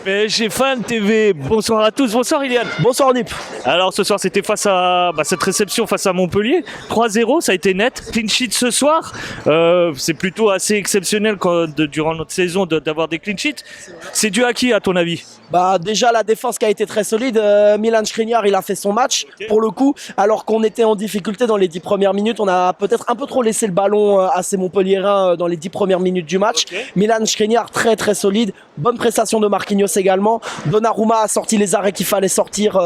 PSG Fan TV, bonsoir à tous, bonsoir Iliane. Bonsoir Nip. Alors ce soir c'était face à cette réception face à Montpellier, 3-0, ça a été net, clean sheet ce soir, c'est plutôt assez exceptionnel durant notre saison d'avoir des clean sheets. C'est dû à qui à ton avis? Bah déjà la défense qui a été très solide, Milan Skriniar il a fait son match pour le coup, alors qu'on était en difficulté dans les 10 premières minutes, on a peut-être un peu trop laissé le ballon à ces Montpelliérains dans les 10 premières minutes du match. Milan Skriniar très très solide, bonne prestation de Marquinhos également, Donnarumma a sorti les arrêts qu'il fallait sortir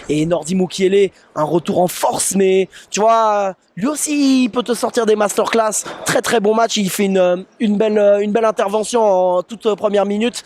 et Nordi Mukiele un retour en force, mais tu vois lui aussi il peut te sortir des masterclass, très très bon match, il fait une belle intervention en toute première minute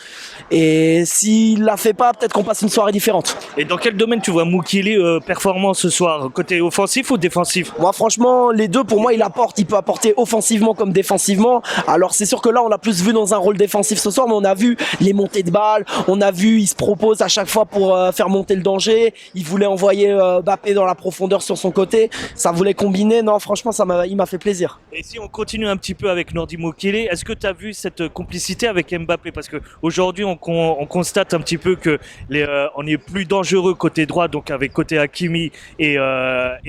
et s'il la fait pas, peut-être qu'on passe une soirée différente. Et dans quel domaine tu vois Mukiele performant ce soir, côté offensif ou défensif? Moi franchement les deux pour moi il peut apporter offensivement comme défensivement. Alors c'est sûr que là on l'a plus vu dans un rôle défensif ce soir, mais on a vu les montées de balles, on a vu il se propose à chaque fois pour faire monter le danger, il voulait envoyer Mbappé dans la profondeur sur son côté, ça voulait combiner, non franchement il m'a fait plaisir. Et si on continue un petit peu avec Nordi Mukiele, est-ce que tu as vu cette complicité avec Mbappé? Parce qu'aujourd'hui on constate un petit peu que on est plus dangereux côté droit, donc avec côté Hakimi et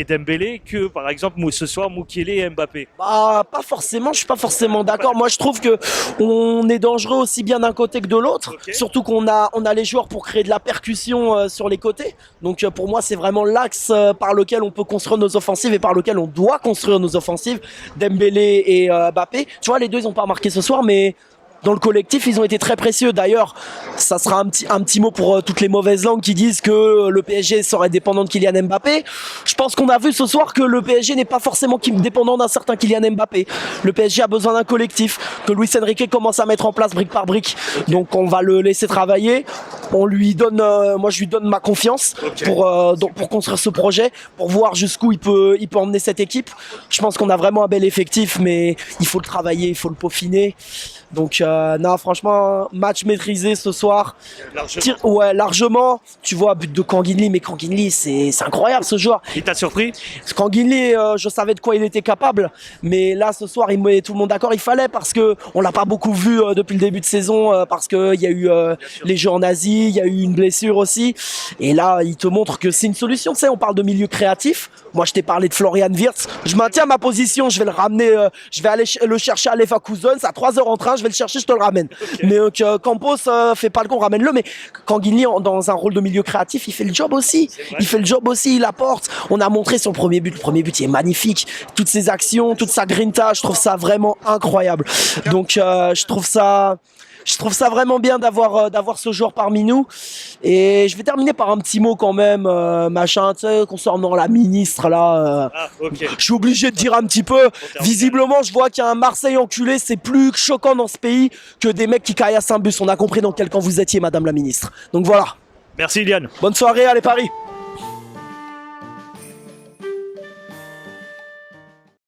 Dembélé, que par exemple ce soir Mukiele et Mbappé. Bah pas forcément, je suis pas forcément d'accord. Moi je trouve que on est dangereux aussi bien d'un côté que de l'autre, surtout qu'on a les joueurs pour créer de la percussion sur les côtés. Donc pour moi c'est vraiment l'axe par lequel on peut construire nos offensives et par lequel on doit construire nos offensives. Dembélé et Mbappé, tu vois les deux ils ont pas marqué ce soir, mais dans le collectif, ils ont été très précieux. D'ailleurs, ça sera un petit mot pour toutes les mauvaises langues qui disent que le PSG serait dépendant de Kylian Mbappé. Je pense qu'on a vu ce soir que le PSG n'est pas forcément dépendant d'un certain Kylian Mbappé. Le PSG a besoin d'un collectif, que Luis Enrique commence à mettre en place brique par brique. Donc on va le laisser travailler. On lui donne, moi je lui donne ma confiance pour construire ce projet, pour voir jusqu'où il peut emmener cette équipe. Je pense qu'on a vraiment un bel effectif, mais il faut le travailler, il faut le peaufiner. Donc non franchement match maîtrisé ce soir, largement. Tu vois but de Kanguinli, mais Kanguinli c'est incroyable ce joueur. Il t'a surpris? Kanguinli je savais de quoi il était capable, mais là ce soir il met tout le monde d'accord, il fallait, parce que on l'a pas beaucoup vu depuis le début de saison, parce que il y a eu les jeux en Asie, il y a eu une blessure aussi, et là il te montre que c'est une solution. Tu sais, on parle de milieu créatif, moi je t'ai parlé de Florian Wirtz, je maintiens ma position, je vais le ramener, je vais aller le chercher à Leverkusen, c'est à 3 heures en train, je vais le chercher, je te le ramène. Mais Campos fait pas le con, ramène-le. Mais Kanguinli dans un rôle de milieu créatif, il fait le job aussi. Il apporte. On a montré son premier but. Le premier but, il est magnifique. Toutes ses actions, toute sa grinta, je trouve ça vraiment incroyable. Donc je trouve ça vraiment bien d'avoir ce joueur parmi nous. Et je vais terminer par un petit mot quand même, machin, tu sais, concernant la ministre là. Je suis obligé de dire un petit peu. Visiblement, je vois qu'il y a un Marseille enculé. C'est plus choquant dans ce pays que des mecs qui caillassent un bus. On a compris dans quel camp vous étiez, Madame la ministre. Donc voilà. Merci Iliane. Bonne soirée, allez Paris.